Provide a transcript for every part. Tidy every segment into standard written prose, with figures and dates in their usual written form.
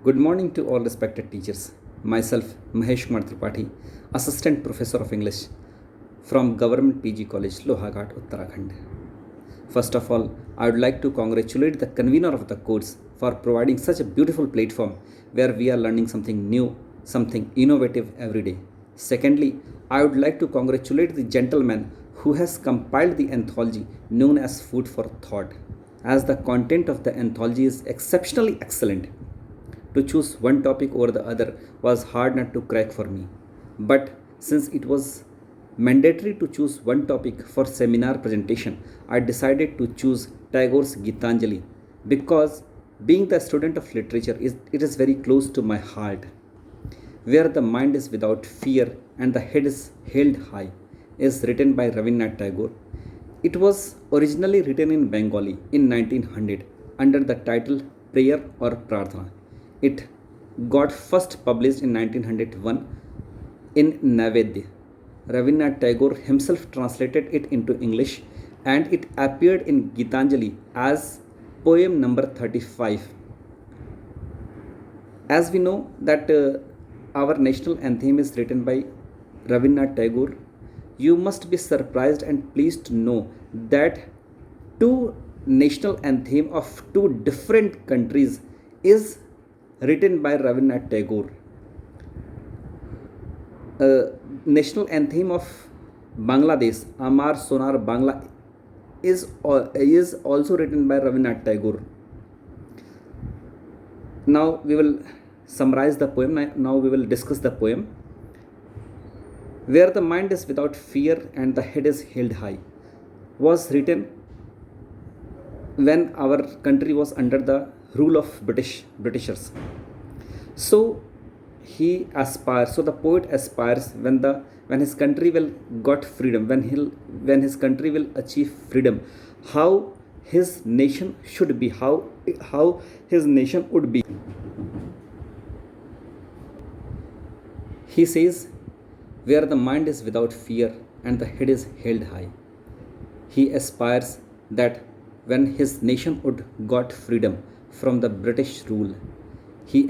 Good morning to all respected teachers. Myself, Mahesh Kumar Tripathi, Assistant Professor of English from Government PG College, Lohaghat, Uttarakhand. First of all, I would like to congratulate the convener of the course for providing such a beautiful platform where we are learning something new, something innovative every day. Secondly, I would like to congratulate the gentleman who has compiled the anthology known as Food for Thought, as the content of the anthology is exceptionally excellent. To choose one topic over the other was hard not to crack for me. But since it was mandatory to choose one topic for seminar presentation, I decided to choose Tagore's Gitanjali because being the student of literature it is very close to my heart. Where the mind is without fear and the head is held high is written by Rabindranath Tagore. It was originally written in Bengali in 1900 under the title Prayer or Prarthana. It got first published in 1901 in Naivedya. Rabindranath Tagore himself translated it into English and it appeared in Gitanjali as poem number 35. As we know that our national anthem is written by Rabindranath Tagore, you must be surprised and pleased to know that two national anthem of two different countries is written by Rabindranath Tagore. National anthem of Bangladesh, Amar Sonar Bangla, is also written by Rabindranath Tagore. Now we will summarize the poem. Now we will discuss the poem. Where the mind is without fear and the head is held high was written when our country was under the rule of Britishers. So he aspires. So the poet aspires when his country will got freedom, when his country will achieve freedom, how his nation should be, how his nation would be. He says, where the mind is without fear and the head is held high. He aspires that when his nation would got freedom from the British rule, he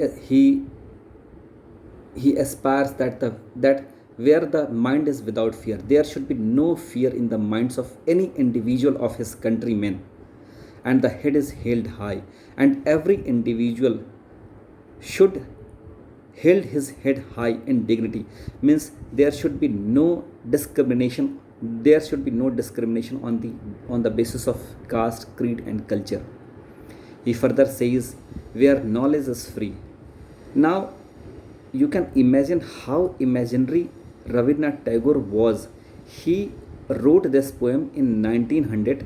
aspires that where the mind is without fear, there should be no fear in the minds of any individual of his countrymen, and the head is held high, and every individual should held his head high in dignity. Means there should be no discrimination. There should be no discrimination on the basis of caste, creed, and culture. He further says, where knowledge is free. Now, you can imagine how imaginary Rabindranath Tagore was. He wrote this poem in 1900,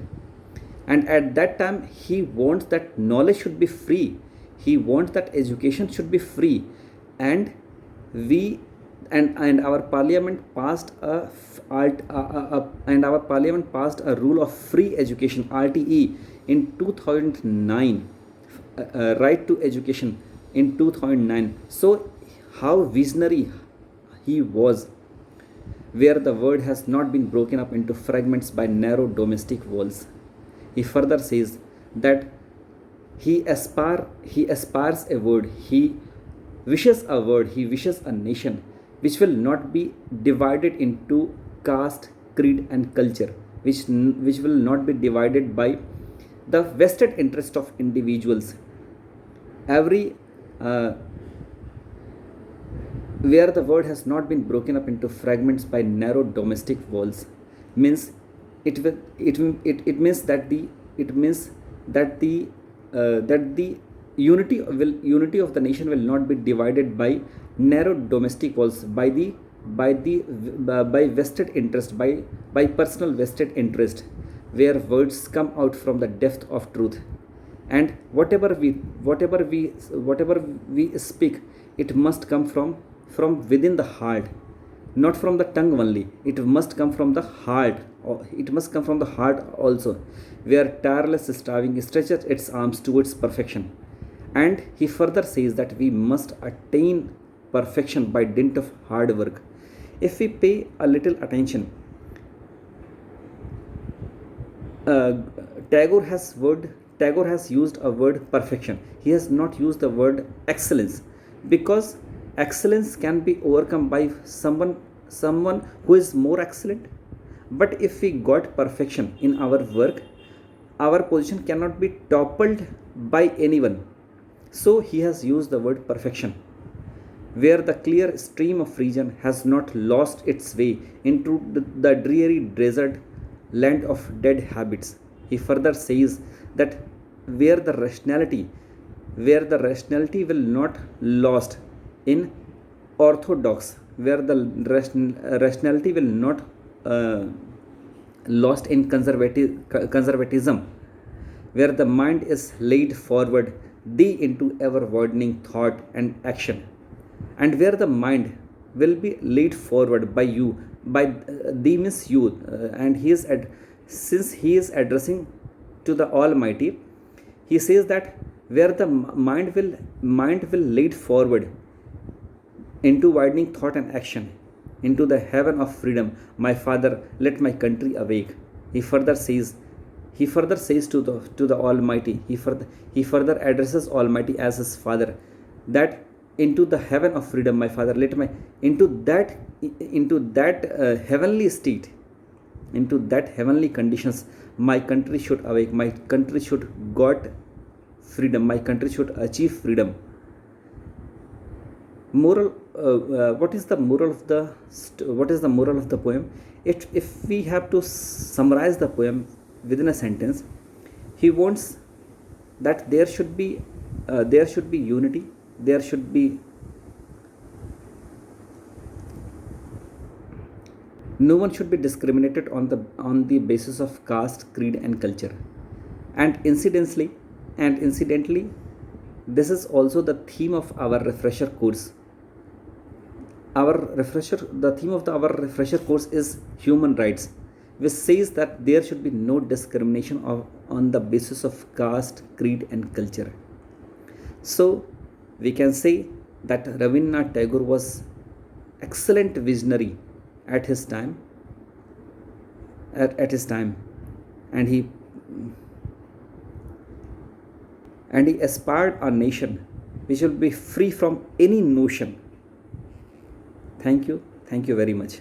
and at that time he wants that knowledge should be free. He wants that education should be free, and we and our parliament passed our parliament passed a rule of free education, RTE, in 2009. Right to education in 2009. So how visionary he was, where the world has not been broken up into fragments by narrow domestic walls. He further says that he aspires a world, he wishes a nation which will not be divided into caste, creed, and culture, which will not be divided by the vested interest of individuals. Every where the world has not been broken up into fragments by narrow domestic walls, means it means that the unity of the nation will not be divided by narrow domestic walls, by vested interest, by personal vested interest, where words come out from the depth of truth, and whatever we speak, it must come from within the heart, not from the tongue only. It must come from the heart. It must come from the heart also, where tireless striving stretches its arms towards perfection. And he further says that we must attain perfection by dint of hard work. If we pay a little attention, Tagore has word Tagore has used a word perfection. He has not used the word excellence, because excellence can be overcome by someone who is more excellent. But if we got perfection in our work, our position cannot be toppled by anyone. So he has used the word perfection, where the clear stream of reason has not lost its way into the dreary desert land of dead habits. He further says that where the rationality, will not lost in orthodox, where the rationality will not uh, lost in conservatism, where the mind is laid forward thee into ever widening thought and action, and where the mind will be laid forward by you, by thee means you, and he is since he is addressing to the Almighty, he says that where the mind will laid forward into widening thought and action, into the heaven of freedom, my father, let my country awake. He further says, to the Almighty, he further addresses Almighty as his father, that into the heaven of freedom, my father, let my into that heavenly state, into that heavenly conditions, my country should awake, my country should got freedom, my country should achieve freedom. Moral, what is the moral of the what is the moral of the poem? If we have to summarize the poem within a sentence, he wants that there should be unity, there should be no one should be discriminated on the basis of caste, creed and culture. And incidentally, this is also the theme of our refresher course. The theme of our refresher course is human rights, which says that there should be no discrimination on the basis of caste, creed and culture. So we can say that Rabindranath Tagore was excellent visionary at his time, and he aspired a nation which will be free from any notion. Thank you very much.